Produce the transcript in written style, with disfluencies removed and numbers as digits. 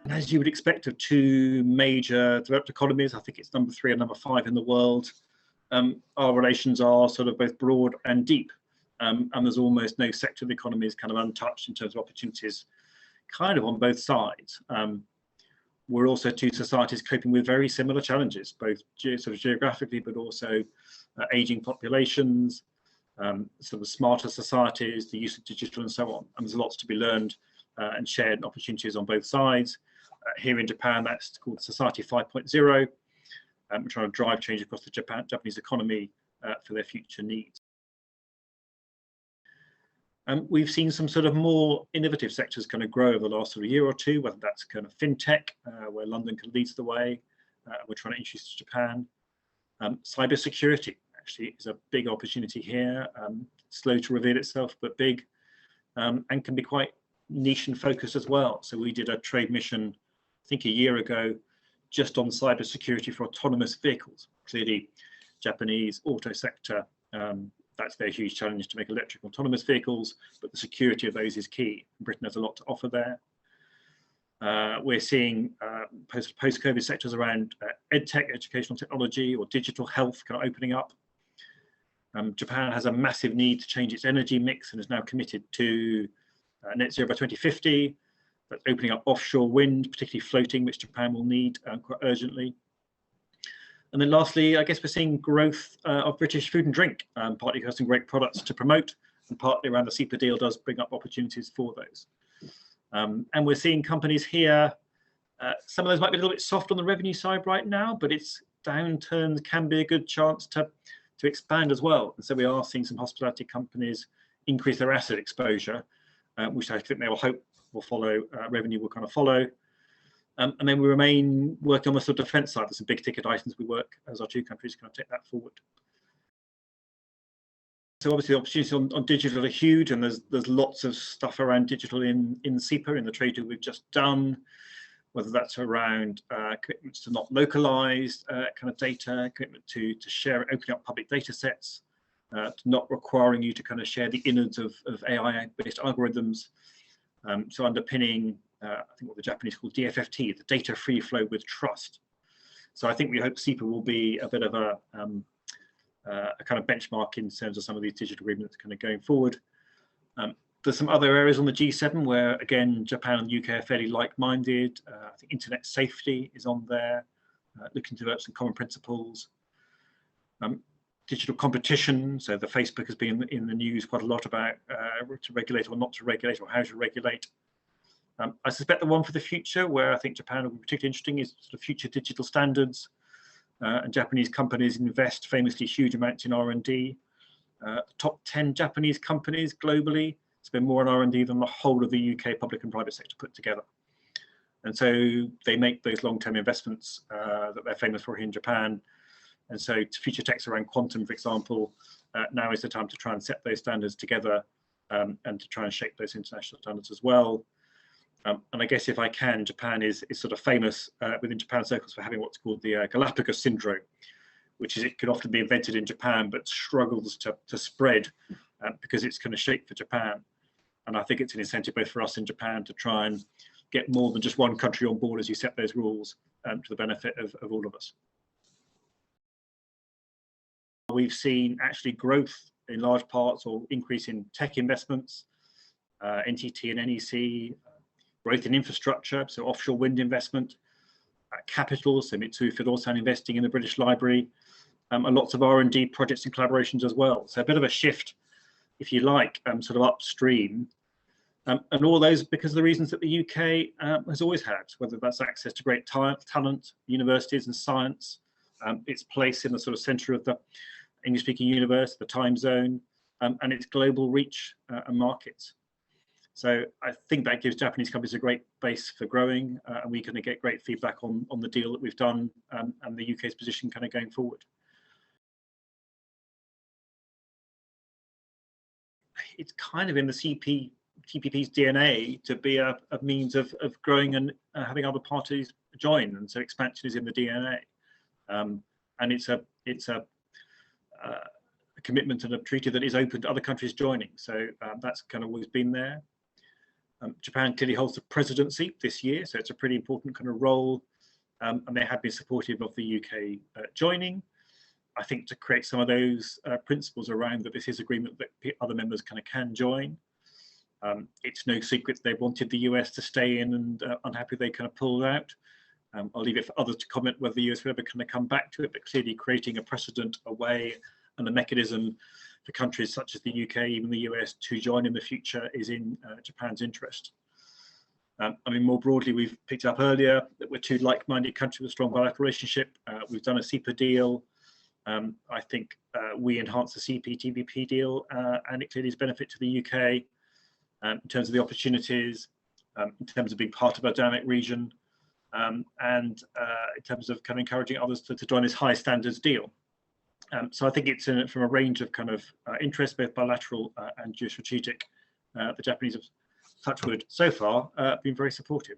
And as you would expect of two major developed economies, I think it's number 3 and number 5 in the world, our relations are sort of both broad and deep. And there's almost no sector of the economy is kind of untouched in terms of opportunities, kind of on both sides. We're also two societies coping with very similar challenges, both sort of geographically, but also aging populations, sort of smarter societies, the use of digital and so on. And there's lots to be learned and shared opportunities on both sides. Here in Japan, that's called Society 5.0. We're trying to drive change across the Japanese economy for their future needs. We've seen some sort of more innovative sectors kind of grow over the last sort of year or two, whether that's kind of fintech, where London leads the way. We're trying to introduce to Japan. Cybersecurity actually is a big opportunity here, slow to reveal itself, but big, and can be quite niche and focused as well. So we did a trade mission, I think a year ago, just on cybersecurity for autonomous vehicles. Clearly, Japanese auto sector, that's their huge challenge to make electric autonomous vehicles, but the security of those is key. Britain has a lot to offer there. We're seeing post-COVID sectors around edtech, educational technology, or digital health kind of opening up. Japan has a massive need to change its energy mix and is now committed to net zero by 2050. That's opening up offshore wind, particularly floating, which Japan will need quite urgently. And then lastly, I guess we're seeing growth of British food and drink, partly because some great products to promote, and partly around the CEPA deal does bring up opportunities for those. And we're seeing companies here, some of those might be a little bit soft on the revenue side right now, but its downturns can be a good chance to expand as well. And so we are seeing some hospitality companies increase their asset exposure, which I think they will hope will follow, revenue will kind of follow. And then we remain working on the sort of defence side. There's some big ticket items we work as our two countries kind of take that forward. So obviously the opportunities on digital are huge, and there's lots of stuff around digital in CEPA, in the trade deal we've just done, whether that's around commitments to not localized kind of data, commitment to share, opening up public data sets, to not requiring you to kind of share the innards of AI-based algorithms. So underpinning, I think what the Japanese call DFFT, the data free flow with trust. So I think we hope CEPA will be a bit of a kind of benchmark in terms of some of these digital agreements kind of going forward. There's some other areas on the G7 where, again, Japan and the UK are fairly like-minded. I think internet safety is on there, looking to develop some common principles. Digital competition, so the Facebook has been in the news quite a lot about to regulate or not to regulate, or how to regulate. I suspect the one for the future where I think Japan will be particularly interesting is sort of future digital standards. And Japanese companies invest famously huge amounts in R&D. The top 10 Japanese companies globally spend more on R&D than the whole of the UK public and private sector put together. And so they make those long-term investments that they're famous for here in Japan. And so future techs around quantum, for example, now is the time to try and set those standards together and to try and shape those international standards as well. And I guess if I can, Japan is sort of famous within Japan circles for having what's called the Galapagos syndrome, which is it could often be invented in Japan, but struggles to spread because it's kind of shaped for Japan. And I think it's an incentive both for us in Japan to try and get more than just one country on board as you set those rules to the benefit of all of us. We've seen actually growth in large parts, or increase in tech investments, NTT and NEC, growth in infrastructure, so offshore wind investment, capital, so Mitsui Fudosan investing in the British Library, and lots of R&D projects and collaborations as well. So a bit of a shift, if you like, sort of upstream. And all those because of the reasons that the UK has always had, whether that's access to great talent, universities and science, its place in the sort of centre of the English-speaking universe, the time zone, and its global reach and markets. So I think that gives Japanese companies a great base for growing, and we're going to get great feedback on the deal that we've done and the UK's position kind of going forward. It's kind of in the TPP's DNA to be a means of growing and having other parties join, and so expansion is in the DNA, and it's a commitment and a treaty that is open to other countries joining. So that's kind of always been there. Japan clearly holds the presidency this year, so it's a pretty important kind of role, and they have been supportive of the UK joining. I think to create some of those principles around that this is agreement that other members kind of can join. It's no secret they wanted the US to stay in, and unhappy they kind of pulled out. I'll leave it for others to comment whether the US will ever kind of come back to it, but clearly creating a precedent, a way, and a mechanism for countries such as the UK, even the US, to join in the future is in Japan's interest. I mean, more broadly, we've picked up earlier that we're two like-minded countries with a strong bilateral relationship. We've done a SEPA deal. I think we enhanced the CPTPP deal, and it clearly is benefit to the UK in terms of the opportunities, in terms of being part of a dynamic region, and in terms of kind of encouraging others to join this high standards deal. So I think it's from a range of kind of interests, both bilateral and geostrategic. The Japanese have, touch wood, so far been very supportive.